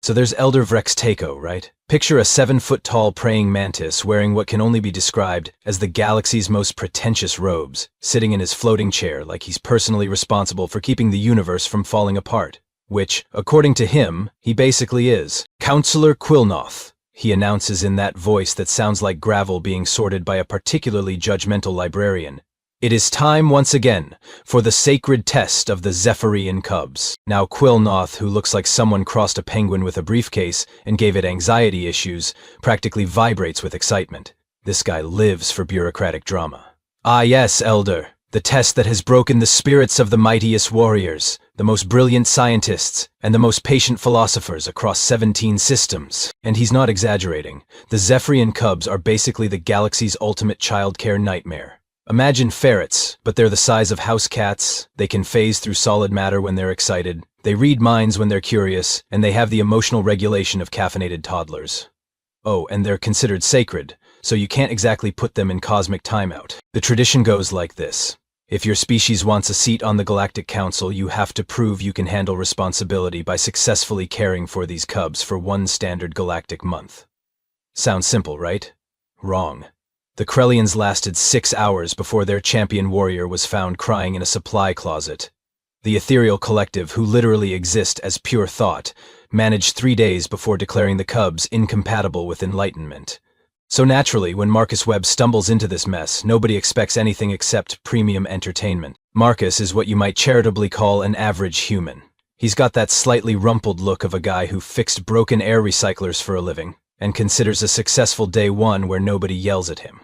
So there's Elder Vrextaco, right? Picture a 7-foot-tall praying mantis wearing what can only be described as the galaxy's most pretentious robes, sitting in his floating chair like he's personally responsible for keeping the universe from falling apart. Which, according to him, he basically is. Counselor Quillnoth, he announces in that voice that sounds like gravel being sorted by a particularly judgmental librarian. It is time once again for the sacred test of the Zephyrian cubs. Now Quillnoth, who looks like someone crossed a penguin with a briefcase and gave it anxiety issues, practically vibrates with excitement. This guy lives for bureaucratic drama. Ah yes, Elder, the test that has broken the spirits of the mightiest warriors, the most brilliant scientists, and the most patient philosophers across 17 systems. And he's not exaggerating. The Zephyrian cubs are basically the galaxy's ultimate childcare nightmare. Imagine ferrets, but they're the size of house cats. They can phase through solid matter when they're excited. They read minds when they're curious, and they have the emotional regulation of caffeinated toddlers. Oh, and they're considered sacred, so you can't exactly put them in cosmic timeout. The tradition goes like this. If your species wants a seat on the Galactic Council, you have to prove you can handle responsibility by successfully caring for these cubs for one standard galactic month. Sounds simple, right? Wrong. The Krellians lasted 6 hours before their champion warrior was found crying in a supply closet. The ethereal collective, who literally exist as pure thought, managed 3 days before declaring the cubs incompatible with enlightenment. So naturally, when Marcus Webb stumbles into this mess, nobody expects anything except premium entertainment. Marcus is what you might charitably call an average human. He's got that slightly rumpled look of a guy who fixed broken air recyclers for a living, and considers a successful day one where nobody yells at him.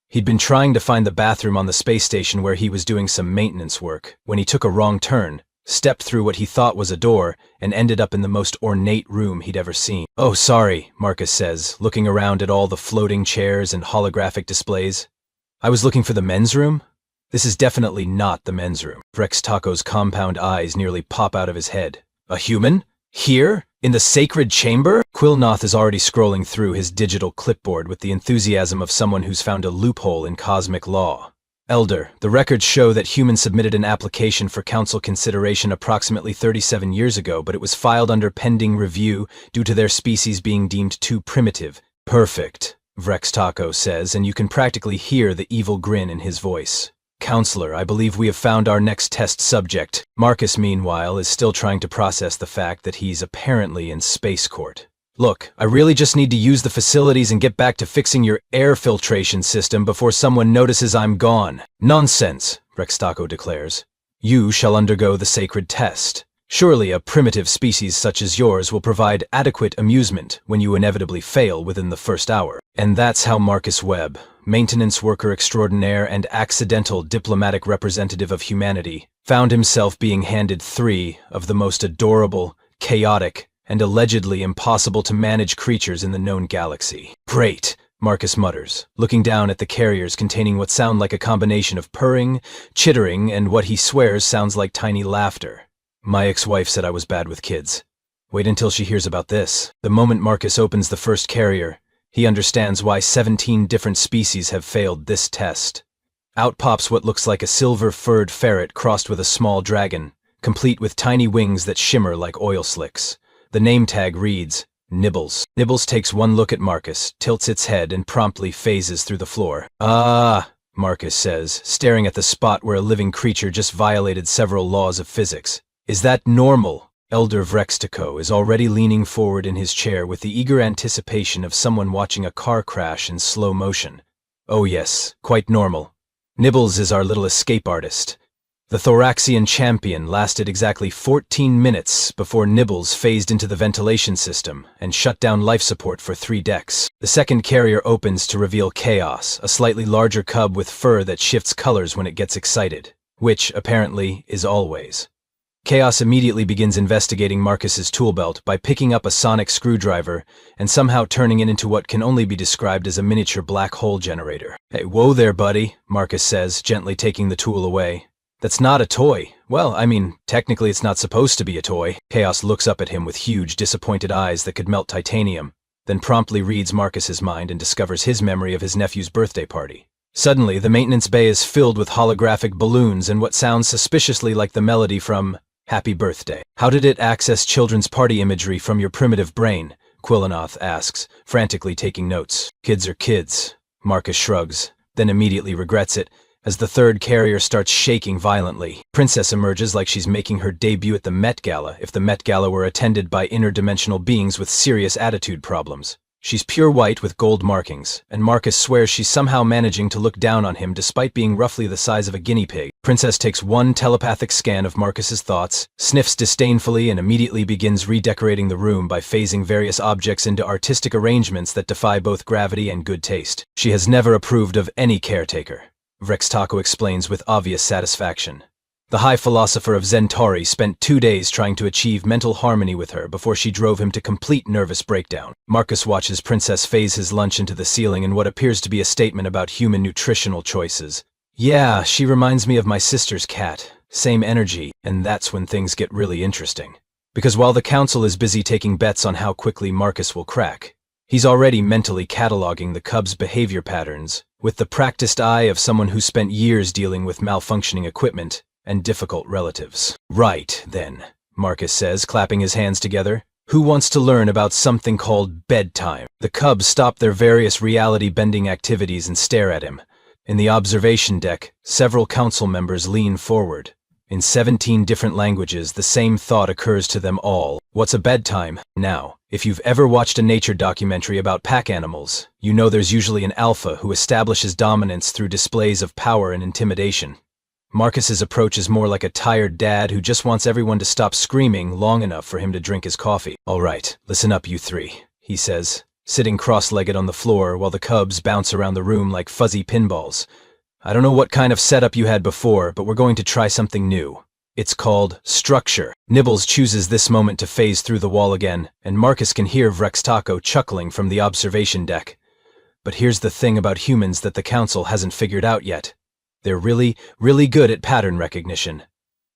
He'd been trying to find the bathroom on the space station where he was doing some maintenance work, when he took a wrong turn, stepped through what he thought was a door, and ended up in the most ornate room he'd ever seen. "Oh, sorry," Marcus says, looking around at all the floating chairs and holographic displays. "I was looking for the men's room? This is definitely not the men's room." Vrextaco's compound eyes nearly pop out of his head. "A human? Here? In the sacred chamber?" Quillnoth is already scrolling through his digital clipboard with the enthusiasm of someone who's found a loophole in cosmic law. "Elder, the records show that humans submitted an application for council consideration approximately 37 years ago, but it was filed under pending review due to their species being deemed too primitive." "Perfect," Vrextaco says, and you can practically hear the evil grin in his voice. "Counselor, I believe we have found our next test subject." Marcus, meanwhile, is still trying to process the fact that he's apparently in space court. "Look, I really just need to use the facilities and get back to fixing your air filtration system before someone notices I'm gone." "Nonsense," Vrextaco declares. "You shall undergo the sacred test. Surely a primitive species such as yours will provide adequate amusement when you inevitably fail within the first hour." And that's how Marcus Webb, maintenance worker extraordinaire and accidental diplomatic representative of humanity, found himself being handed 3 of the most adorable, chaotic, and allegedly impossible to manage creatures in the known galaxy. "Great," Marcus mutters, looking down at the carriers containing what sound like a combination of purring, chittering, and what he swears sounds like tiny laughter. "My ex-wife said I was bad with kids. Wait until she hears about this." The moment Marcus opens the first carrier, he understands why 17 different species have failed this test. Out pops what looks like a silver-furred ferret crossed with a small dragon, complete with tiny wings that shimmer like oil slicks. The name tag reads, Nibbles. Nibbles takes one look at Marcus, tilts its head, and promptly phases through the floor. "Ah," Marcus says, staring at the spot where a living creature just violated several laws of physics. "Is that normal?" Elder Vrextaco is already leaning forward in his chair with the eager anticipation of someone watching a car crash in slow motion. "Oh yes, quite normal. Nibbles is our little escape artist. The Thoraxian champion lasted exactly 14 minutes before Nibbles phased into the ventilation system and shut down life support for 3 decks. The second carrier opens to reveal Chaos, a slightly larger cub with fur that shifts colors when it gets excited, which, apparently, is always. Chaos immediately begins investigating Marcus's tool belt by picking up a sonic screwdriver and somehow turning it into what can only be described as a miniature black hole generator. "Hey, whoa there, buddy," Marcus says, gently taking the tool away. "That's not a toy. Well, I mean, technically it's not supposed to be a toy." Chaos looks up at him with huge, disappointed eyes that could melt titanium, then promptly reads Marcus's mind and discovers his memory of his nephew's birthday party. Suddenly, the maintenance bay is filled with holographic balloons and what sounds suspiciously like the melody from Happy birthday. How did it access children's party imagery from your primitive brain? Quillinoth asks, frantically taking notes. Kids are kids. Marcus shrugs, then immediately regrets it, as the third carrier starts shaking violently. Princess emerges like she's making her debut at the Met Gala if the Met Gala were attended by interdimensional beings with serious attitude problems. She's pure white with gold markings, and Marcus swears she's somehow managing to look down on him despite being roughly the size of a guinea pig. Princess takes one telepathic scan of Marcus's thoughts, sniffs disdainfully, and immediately begins redecorating the room by phasing various objects into artistic arrangements that defy both gravity and good taste. She has never approved of any caretaker, Vrextaco explains with obvious satisfaction. The high philosopher of Zentauri spent 2 days trying to achieve mental harmony with her before she drove him to complete nervous breakdown. Marcus watches Princess phase his lunch into the ceiling in what appears to be a statement about human nutritional choices. Yeah, she reminds me of my sister's cat. Same energy, and that's when things get really interesting. Because while the council is busy taking bets on how quickly Marcus will crack, he's already mentally cataloging the cub's behavior patterns, with the practiced eye of someone who spent years dealing with malfunctioning equipment and difficult relatives. Right, then, Marcus says, clapping his hands together. Who wants to learn about something called bedtime? The cubs stop their various reality-bending activities and stare at him. In the observation deck, several council members lean forward. In 17 different languages, the same thought occurs to them all. What's a bedtime? Now, if you've ever watched a nature documentary about pack animals, you know there's usually an alpha who establishes dominance through displays of power and intimidation. Marcus's approach is more like a tired dad who just wants everyone to stop screaming long enough for him to drink his coffee. All right, listen up, you three, he says, sitting cross-legged on the floor while the cubs bounce around the room like fuzzy pinballs. I don't know what kind of setup you had before, but we're going to try something new. It's called structure. Nibbles chooses this moment to phase through the wall again, and Marcus can hear Vrextaco chuckling from the observation deck. But here's the thing about humans that the council hasn't figured out yet. They're really, really good at pattern recognition.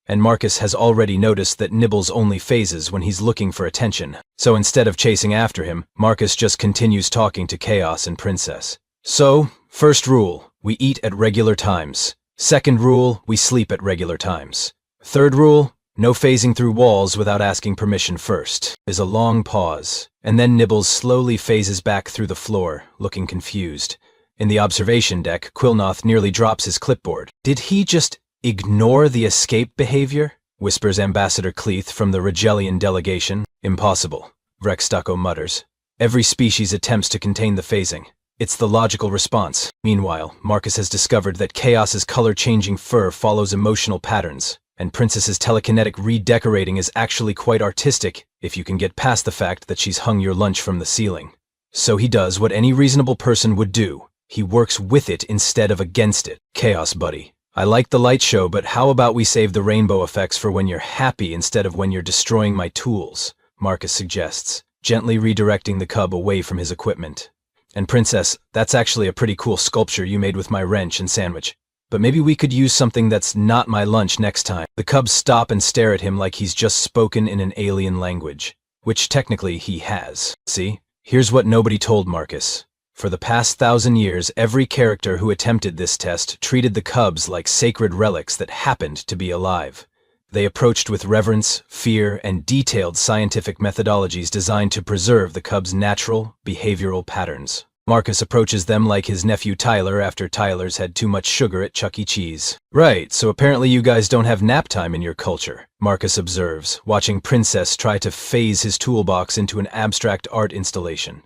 And Marcus has already noticed that Nibbles only phases when he's looking for attention. So instead of chasing after him, Marcus just continues talking to Chaos and Princess. So, first rule, we eat at regular times. Second rule, we sleep at regular times. Third rule, no phasing through walls without asking permission first. There's a long pause, and then Nibbles slowly phases back through the floor, looking confused. In the observation deck, Quillinoth nearly drops his clipboard. Did he just ignore the escape behavior? Whispers Ambassador Cleeth from the Regellian delegation. Impossible, Vrextaco mutters. Every species attempts to contain the phasing. It's the logical response. Meanwhile, Marcus has discovered that Chaos's color-changing fur follows emotional patterns, and Princess's telekinetic redecorating is actually quite artistic if you can get past the fact that she's hung your lunch from the ceiling. So he does what any reasonable person would do. He works with it instead of against it. Chaos, buddy. I like the light show, but how about we save the rainbow effects for when you're happy instead of when you're destroying my tools? Marcus suggests, gently redirecting the cub away from his equipment. And Princess, that's actually a pretty cool sculpture you made with my wrench and sandwich. But maybe we could use something that's not my lunch next time. The cubs stop and stare at him like he's just spoken in an alien language, which technically he has. See? Here's what nobody told Marcus. For the past 1,000 years, every character who attempted this test treated the cubs like sacred relics that happened to be alive. They approached with reverence, fear, and detailed scientific methodologies designed to preserve the cubs' natural, behavioral patterns. Marcus approaches them like his nephew Tyler after Tyler's had too much sugar at Chuck E. Cheese. Right, so apparently you guys don't have nap time in your culture, Marcus observes, watching Princess try to phase his toolbox into an abstract art installation.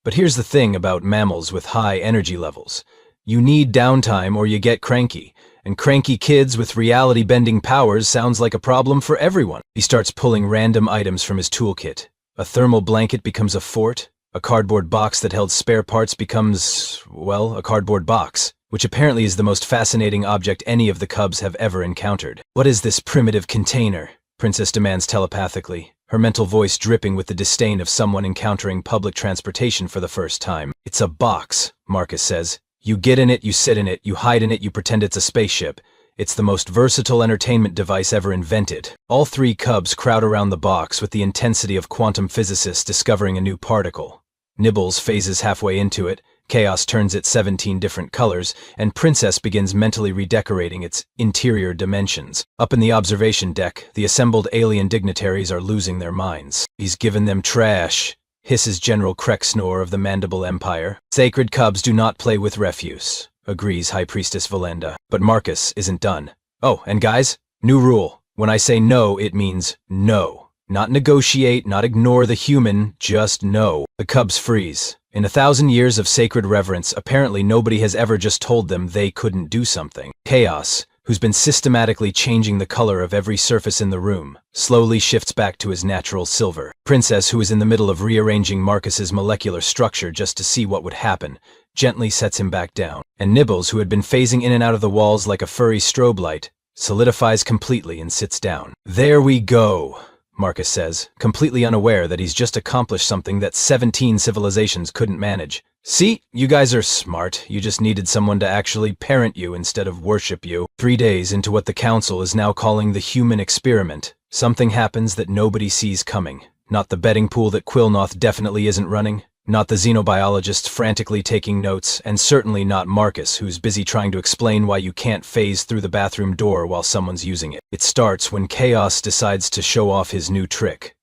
But here's the thing about mammals with high energy levels. You need downtime or you get cranky, and cranky kids with reality-bending powers sounds like a problem for everyone. He starts pulling random items from his toolkit. A thermal blanket becomes a fort. A cardboard box that held spare parts becomes, well, a cardboard box, which apparently is the most fascinating object any of the cubs have ever encountered. What is this primitive container? Princess demands telepathically, her mental voice dripping with the disdain of someone encountering public transportation for the first time. It's a box, Marcus says. You get in it, you sit in it, you hide in it, you pretend it's a spaceship. It's the most versatile entertainment device ever invented. All three cubs crowd around the box with the intensity of quantum physicists discovering a new particle. Nibbles phases halfway into it, Chaos turns it 17 different colors, and Princess begins mentally redecorating its interior dimensions. Up in the observation deck, the assembled alien dignitaries are losing their minds. He's given them trash, hisses General Kreksnor of the Mandible Empire. Sacred cubs do not play with refuse, agrees High Priestess Valenda. But Marcus isn't done. Oh, and guys, new rule. When I say no, it means no. Not negotiate, not ignore the human, just no. The cubs freeze. In 1,000 years of sacred reverence, apparently nobody has ever just told them they couldn't do something. Chaos, who's been systematically changing the color of every surface in the room, slowly shifts back to his natural silver. Princess, who is in the middle of rearranging Marcus's molecular structure just to see what would happen, gently sets him back down. And Nibbles, who had been phasing in and out of the walls like a furry strobe light, solidifies completely and sits down. There we go, Marcus says, completely unaware that he's just accomplished something that 17 civilizations couldn't manage. See, you guys are smart. You just needed someone to actually parent you instead of worship you. 3 days into what the Council is now calling the human experiment, something happens that nobody sees coming. Not the betting pool that Quillnoth definitely isn't running, not the xenobiologists frantically taking notes, and certainly not Marcus, who's busy trying to explain why you can't phase through the bathroom door while someone's using it. It starts when Chaos decides to show off his new trick.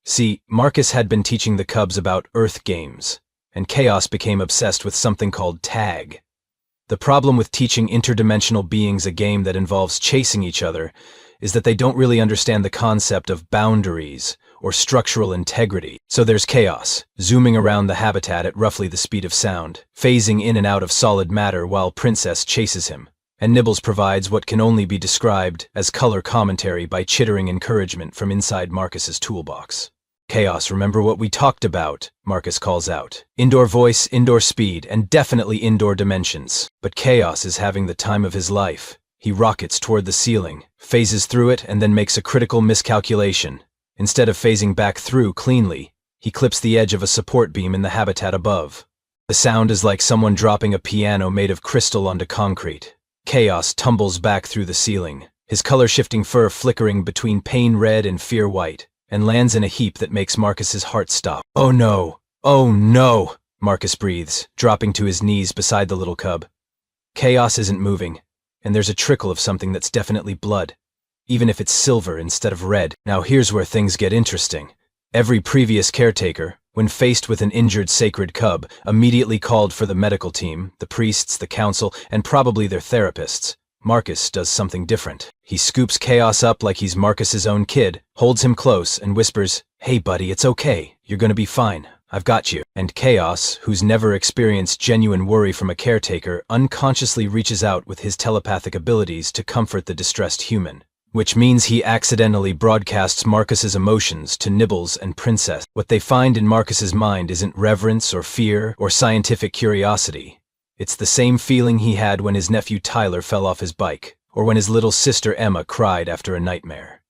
See, Marcus had been teaching the cubs about Earth games, and Chaos became obsessed with something called tag. The problem with teaching interdimensional beings a game that involves chasing each other is that they don't really understand the concept of boundaries or structural integrity. So there's Chaos, zooming around the habitat at roughly the speed of sound, phasing in and out of solid matter while Princess chases him. And Nibbles provides what can only be described as color commentary by chittering encouragement from inside Marcus's toolbox. Chaos, remember what we talked about, Marcus calls out. Indoor voice, indoor speed, and definitely indoor dimensions. But Chaos is having the time of his life. He rockets toward the ceiling, phases through it, and then makes a critical miscalculation. Instead of phasing back through cleanly, he clips the edge of a support beam in the habitat above. The sound is like someone dropping a piano made of crystal onto concrete. Chaos tumbles back through the ceiling, his color-shifting fur flickering between pain red and fear white, and lands in a heap that makes Marcus's heart stop. Oh no! Oh no! Marcus breathes, dropping to his knees beside the little cub. Chaos isn't moving, and there's a trickle of something that's definitely blood, even if it's silver instead of red. Now here's where things get interesting. Every previous caretaker, when faced with an injured sacred cub, immediately called for the medical team, the priests, the council, and probably their therapists. Marcus does something different. He scoops Chaos up like he's Marcus's own kid, holds him close, and whispers, "Hey buddy, it's okay. You're gonna be fine. I've got you." And Chaos, who's never experienced genuine worry from a caretaker, unconsciously reaches out with his telepathic abilities to comfort the distressed human. Which means he accidentally broadcasts Marcus's emotions to Nibbles and Princess. What they find in Marcus's mind isn't reverence or fear or scientific curiosity. It's the same feeling he had when his nephew Tyler fell off his bike, or when his little sister Emma cried after a nightmare.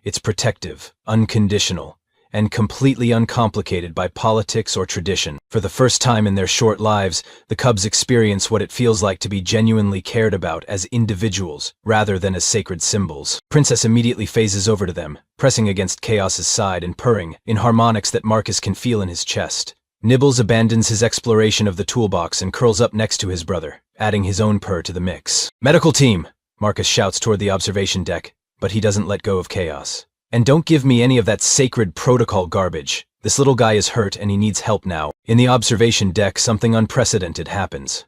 It's protective, unconditional, and completely uncomplicated by politics or tradition. For the first time in their short lives, the cubs experience what it feels like to be genuinely cared about as individuals, rather than as sacred symbols. Princess immediately phases over to them, pressing against Chaos's side and purring, in harmonics that Marcus can feel in his chest. Nibbles abandons his exploration of the toolbox and curls up next to his brother, adding his own purr to the mix. "Medical team!" Marcus shouts toward the observation deck, but he doesn't let go of Chaos. "And don't give me any of that sacred protocol garbage. This little guy is hurt and he needs help now." In the observation deck, something unprecedented happens.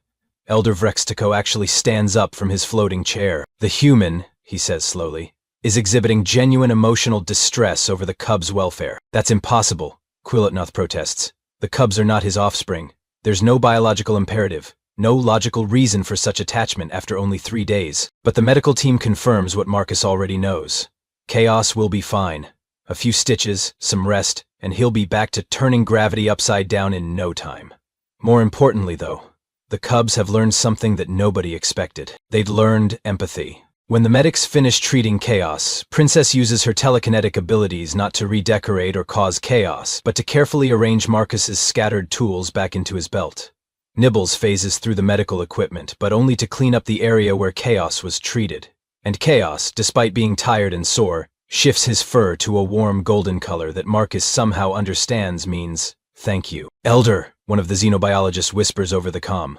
Elder Vrextico actually stands up from his floating chair. "The human," he says slowly, "is exhibiting genuine emotional distress over the cub's welfare." "That's impossible," Quillotnoth protests. "The cubs are not his offspring. There's no biological imperative, no logical reason for such attachment after only 3 days." But the medical team confirms what Marcus already knows. Chaos will be fine. A few stitches, some rest, and he'll be back to turning gravity upside down in no time. More importantly, though, the cubs have learned something that nobody expected. They'd learned empathy. When the medics finish treating Chaos, Princess uses her telekinetic abilities not to redecorate or cause chaos, but to carefully arrange Marcus's scattered tools back into his belt. Nibbles phases through the medical equipment, but only to clean up the area where Chaos was treated. And Chaos, despite being tired and sore, shifts his fur to a warm golden color that Marcus somehow understands means Thank you. Elder, one of the xenobiologists whispers over the comm.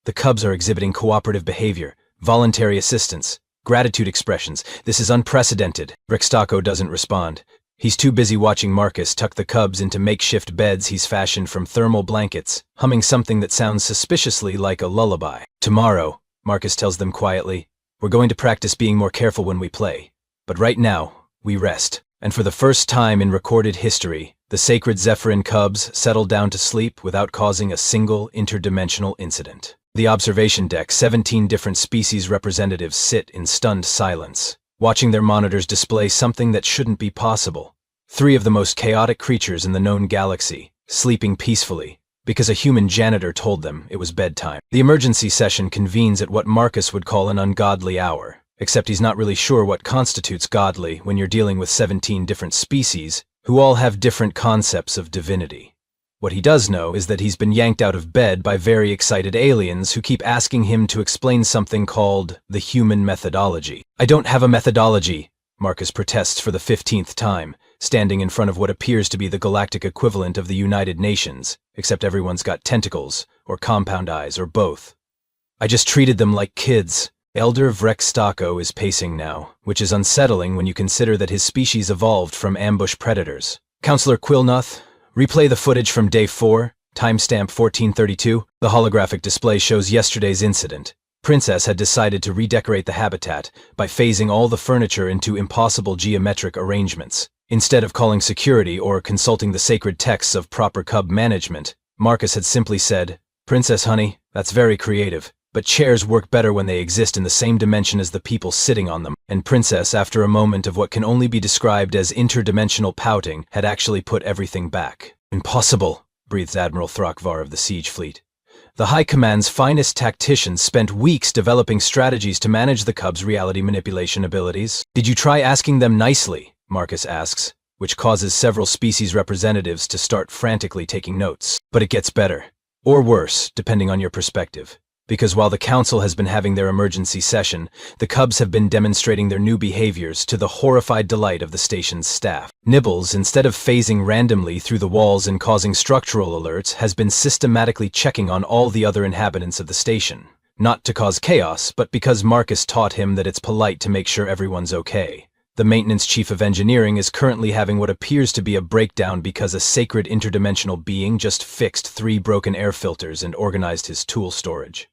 The cubs are exhibiting cooperative behavior, voluntary assistance, gratitude expressions. This is unprecedented. Rextaco doesn't respond. He's too busy watching Marcus tuck the cubs into makeshift beds he's fashioned from thermal blankets, humming something that sounds suspiciously like a lullaby. Tomorrow, Marcus tells them quietly, we're going to practice being more careful when we play. But right now, we rest. And for the first time in recorded history, the sacred Zephyrin cubs settled down to sleep without causing a single interdimensional incident. The observation deck, 17 different species representatives sit in stunned silence, watching their monitors display something that shouldn't be possible. 3 of the most chaotic creatures in the known galaxy, sleeping peacefully, because a human janitor told them it was bedtime. The emergency session convenes at what Marcus would call an ungodly hour, except he's not really sure what constitutes godly when you're dealing with 17 different species who all have different concepts of divinity. What he does know is that he's been yanked out of bed by very excited aliens who keep asking him to explain something called the human methodology. I don't have a methodology, Marcus protests for the 15th time, standing in front of what appears to be the galactic equivalent of the United Nations, except everyone's got tentacles, or compound eyes, or both. I just treated them like kids. Elder Vrextaco is pacing now, which is unsettling when you consider that his species evolved from ambush predators. Counselor Quillnoth, replay the footage from Day 4, timestamp 1432. The holographic display shows yesterday's incident. Princess had decided to redecorate the habitat by phasing all the furniture into impossible geometric arrangements. Instead of calling security or consulting the sacred texts of proper cub management, Marcus had simply said, Princess honey, that's very creative, but chairs work better when they exist in the same dimension as the people sitting on them. And Princess, after a moment of what can only be described as interdimensional pouting, had actually put everything back. Impossible, breathed Admiral Thrakvar of the Siege Fleet. The High Command's finest tacticians spent weeks developing strategies to manage the Cubs' reality manipulation abilities. Did you try asking them nicely? Marcus asks, which causes several species representatives to start frantically taking notes. But it gets better. Or worse, depending on your perspective. Because while the Council has been having their emergency session, the Cubs have been demonstrating their new behaviors to the horrified delight of the station's staff. Nibbles, instead of phasing randomly through the walls and causing structural alerts, has been systematically checking on all the other inhabitants of the station. Not to cause chaos, but because Marcus taught him that it's polite to make sure everyone's okay. The maintenance chief of engineering is currently having what appears to be a breakdown because a sacred interdimensional being just fixed 3 broken air filters and organized his tool storage.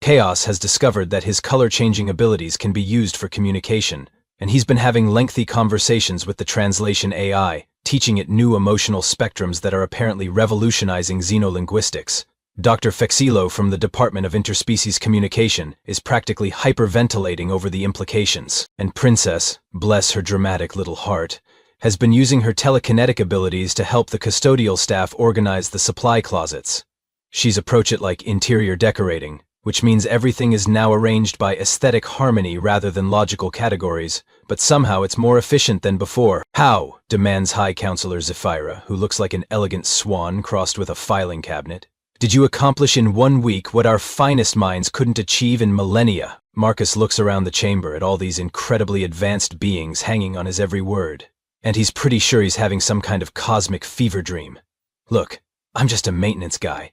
Chaos has discovered that his color-changing abilities can be used for communication, and he's been having lengthy conversations with the translation AI, teaching it new emotional spectrums that are apparently revolutionizing xenolinguistics. Dr. Fexilo from the Department of Interspecies Communication is practically hyperventilating over the implications, and Princess, bless her dramatic little heart, has been using her telekinetic abilities to help the custodial staff organize the supply closets. She's approached it like interior decorating, which means everything is now arranged by aesthetic harmony rather than logical categories, but somehow it's more efficient than before. How? Demands High Counselor Zephyra, who looks like an elegant swan crossed with a filing cabinet. Did you accomplish in 1 week what our finest minds couldn't achieve in millennia? Marcus looks around the chamber at all these incredibly advanced beings hanging on his every word, and he's pretty sure he's having some kind of cosmic fever dream. Look, I'm just a maintenance guy.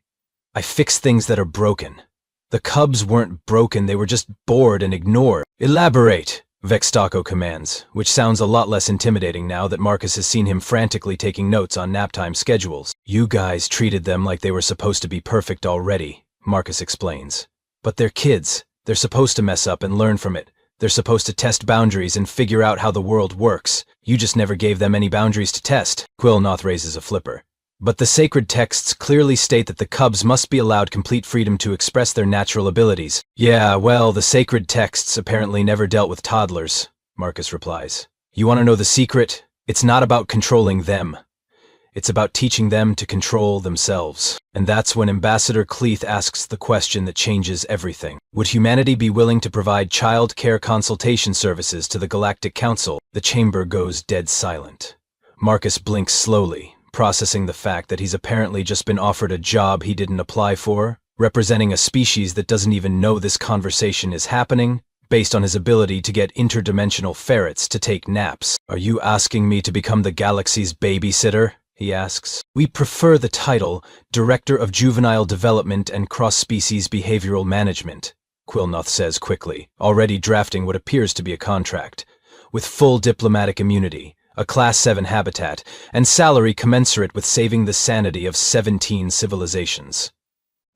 I fix things that are broken. The Cubs weren't broken, they were just bored and ignored. Elaborate, Vextaco commands, which sounds a lot less intimidating now that Marcus has seen him frantically taking notes on naptime schedules. You guys treated them like they were supposed to be perfect already, Marcus explains. But they're kids. They're supposed to mess up and learn from it. They're supposed to test boundaries and figure out how the world works. You just never gave them any boundaries to test. Quillnoth raises a flipper. But the sacred texts clearly state that the Cubs must be allowed complete freedom to express their natural abilities. Yeah, well, the sacred texts apparently never dealt with toddlers, Marcus replies. You want to know the secret? It's not about controlling them. It's about teaching them to control themselves. And that's when Ambassador Cleeth asks the question that changes everything. Would humanity be willing to provide child care consultation services to the Galactic Council? The chamber goes dead silent. Marcus blinks slowly, processing the fact that he's apparently just been offered a job he didn't apply for, representing a species that doesn't even know this conversation is happening, based on his ability to get interdimensional ferrets to take naps. Are you asking me to become the galaxy's babysitter? he asks. We prefer the title, Director of Juvenile Development and Cross-Species Behavioral Management, Quillnoth says quickly, already drafting what appears to be a contract. With full diplomatic immunity, a Class 7 habitat, and salary commensurate with saving the sanity of 17 civilizations.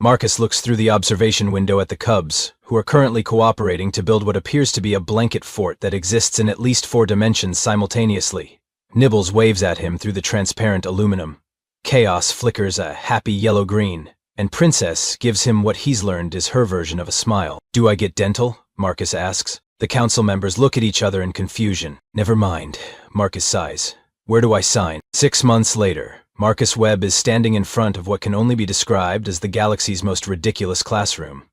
Marcus looks through the observation window at the Cubs, who are currently cooperating to build what appears to be a blanket fort that exists in at least 4 dimensions simultaneously. Nibbles waves at him through the transparent aluminum. Chaos flickers a happy yellow-green, and Princess gives him what he's learned is her version of a smile. Do I get dental? Marcus asks. The council members look at each other in confusion. Never mind, Marcus sighs. Where do I sign? 6 months later, Marcus Webb is standing in front of what can only be described as the galaxy's most ridiculous classroom.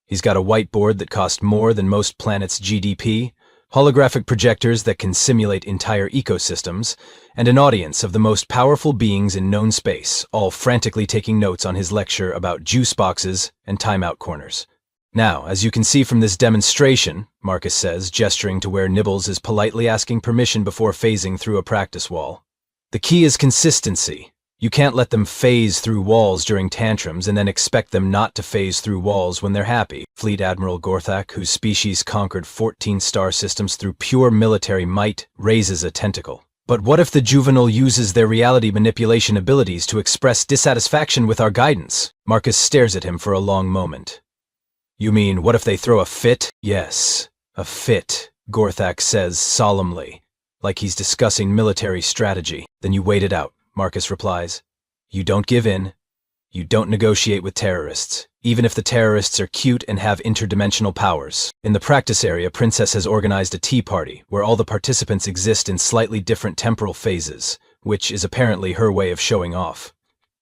He's got a whiteboard that cost more than most planets' GDP, holographic projectors that can simulate entire ecosystems, and an audience of the most powerful beings in known space, all frantically taking notes on his lecture about juice boxes and timeout corners. Now, as you can see from this demonstration, Marcus says, gesturing to where Nibbles is politely asking permission before phasing through a practice wall. The key is consistency. You can't let them phase through walls during tantrums and then expect them not to phase through walls when they're happy. Fleet Admiral Gorthak, whose species conquered 14 star systems through pure military might, raises a tentacle. But what if the juvenile uses their reality manipulation abilities to express dissatisfaction with our guidance? Marcus stares at him for a long moment. You mean, what if they throw a fit? Yes, a fit, Gorthak says solemnly, like he's discussing military strategy. Then you wait it out, Marcus replies. You don't give in. You don't negotiate with terrorists, even if the terrorists are cute and have interdimensional powers. In the practice area, Princess has organized a tea party where all the participants exist in slightly different temporal phases, which is apparently her way of showing off.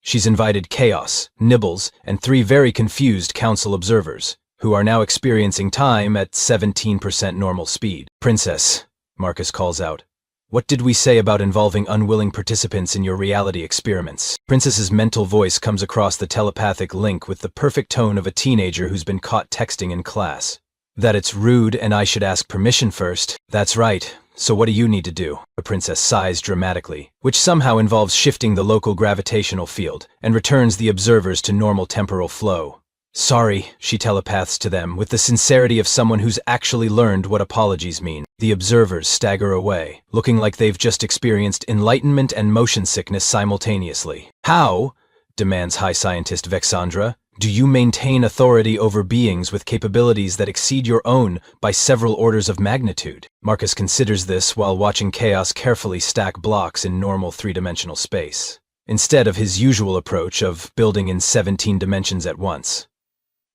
She's invited Chaos, Nibbles, and 3 very confused council observers, who are now experiencing time at 17% normal speed. Princess, Marcus calls out. What did we say about involving unwilling participants in your reality experiments? Princess's mental voice comes across the telepathic link with the perfect tone of a teenager who's been caught texting in class. That it's rude and I should ask permission first. That's right. So what do you need to do? The princess sighs dramatically, which somehow involves shifting the local gravitational field and returns the observers to normal temporal flow. Sorry, she telepaths to them with the sincerity of someone who's actually learned what apologies mean. The observers stagger away, looking like they've just experienced enlightenment and motion sickness simultaneously. How, demands High Scientist Vexandra, do you maintain authority over beings with capabilities that exceed your own by several orders of magnitude? Marcus considers this while watching Chaos carefully stack blocks in normal 3-dimensional space, instead of his usual approach of building in 17 dimensions at once.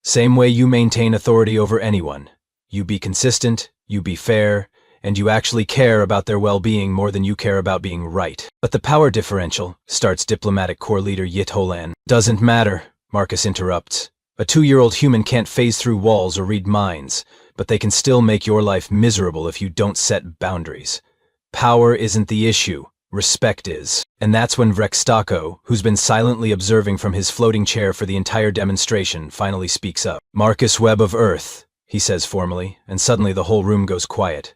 Same way you maintain authority over anyone. You be consistent, you be fair, and you actually care about their well-being more than you care about being right. But the power differential, starts Diplomatic Corps Leader Yit Holan. Doesn't matter, Marcus interrupts. A 2-year-old human can't phase through walls or read minds, but they can still make your life miserable if you don't set boundaries. Power isn't the issue. Respect is. And that's when Vrextako, who's been silently observing from his floating chair for the entire demonstration, finally speaks up. Marcus Webb of Earth, he says formally, and suddenly the whole room goes quiet.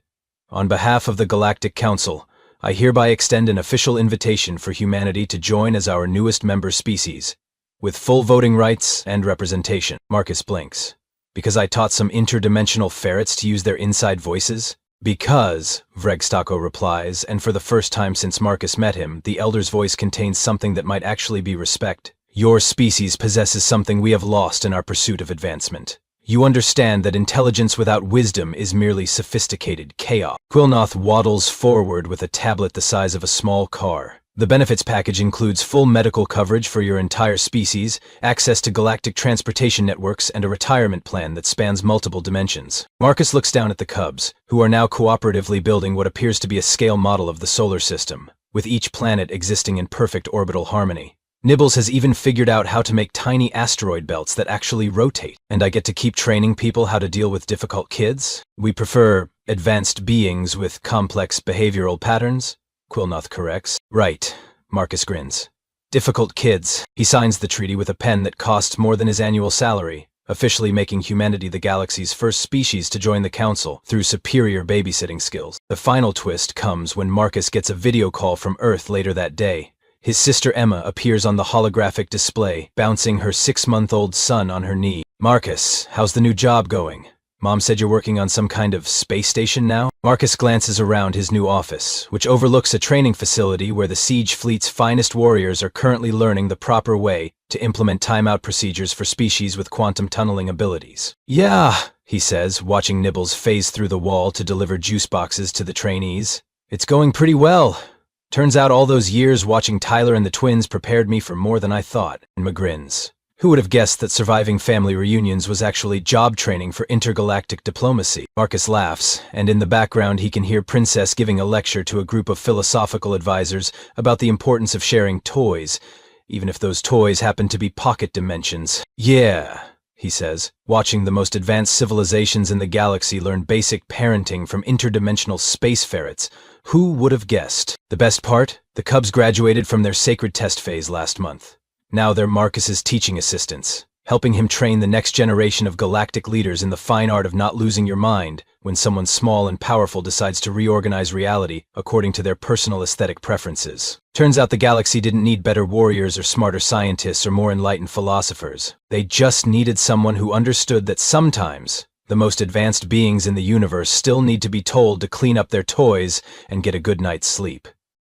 On behalf of the Galactic Council, I hereby extend an official invitation for humanity to join as our newest member species, with full voting rights and representation. Marcus blinks. Because I taught some interdimensional ferrets to use their inside voices? Because, Vregstako replies, and for the first time since Marcus met him, the Elder's voice contains something that might actually be respect. Your species possesses something we have lost in our pursuit of advancement. You understand that intelligence without wisdom is merely sophisticated chaos. Quillnoth waddles forward with a tablet the size of a small car. The benefits package includes full medical coverage for your entire species, access to galactic transportation networks, and a retirement plan that spans multiple dimensions. Marcus looks down at the Cubs, who are now cooperatively building what appears to be a scale model of the solar system, with each planet existing in perfect orbital harmony. Nibbles has even figured out how to make tiny asteroid belts that actually rotate. And I get to keep training people how to deal with difficult kids? We prefer advanced beings with complex behavioral patterns? Quillnoth corrects. Right, Marcus grins. Difficult kids. He signs the treaty with a pen that costs more than his annual salary, officially making humanity the galaxy's first species to join the Council through superior babysitting skills. The final twist comes when Marcus gets a video call from Earth later that day. His sister Emma appears on the holographic display, bouncing her 6-month-old son on her knee. Marcus, how's the new job going? Mom said you're working on some kind of space station now? Marcus glances around his new office, which overlooks a training facility where the Siege Fleet's finest warriors are currently learning the proper way to implement timeout procedures for species with quantum tunneling abilities. Yeah, he says, watching Nibbles phase through the wall to deliver juice boxes to the trainees. It's going pretty well. Turns out all those years watching Tyler and the twins prepared me for more than I thought. And grins. Who would have guessed that surviving family reunions was actually job training for intergalactic diplomacy? Marcus laughs, and in the background he can hear Princess giving a lecture to a group of philosophical advisors about the importance of sharing toys, even if those toys happen to be pocket dimensions. Yeah, he says, watching the most advanced civilizations in the galaxy learn basic parenting from interdimensional space ferrets. Who would have guessed? The best part? The Cubs graduated from their sacred test phase last month. Now they're Marcus's teaching assistants, helping him train the next generation of galactic leaders in the fine art of not losing your mind when someone small and powerful decides to reorganize reality according to their personal aesthetic preferences. Turns out the galaxy didn't need better warriors or smarter scientists or more enlightened philosophers. They just needed someone who understood that sometimes the most advanced beings in the universe still need to be told to clean up their toys and get a good night's sleep.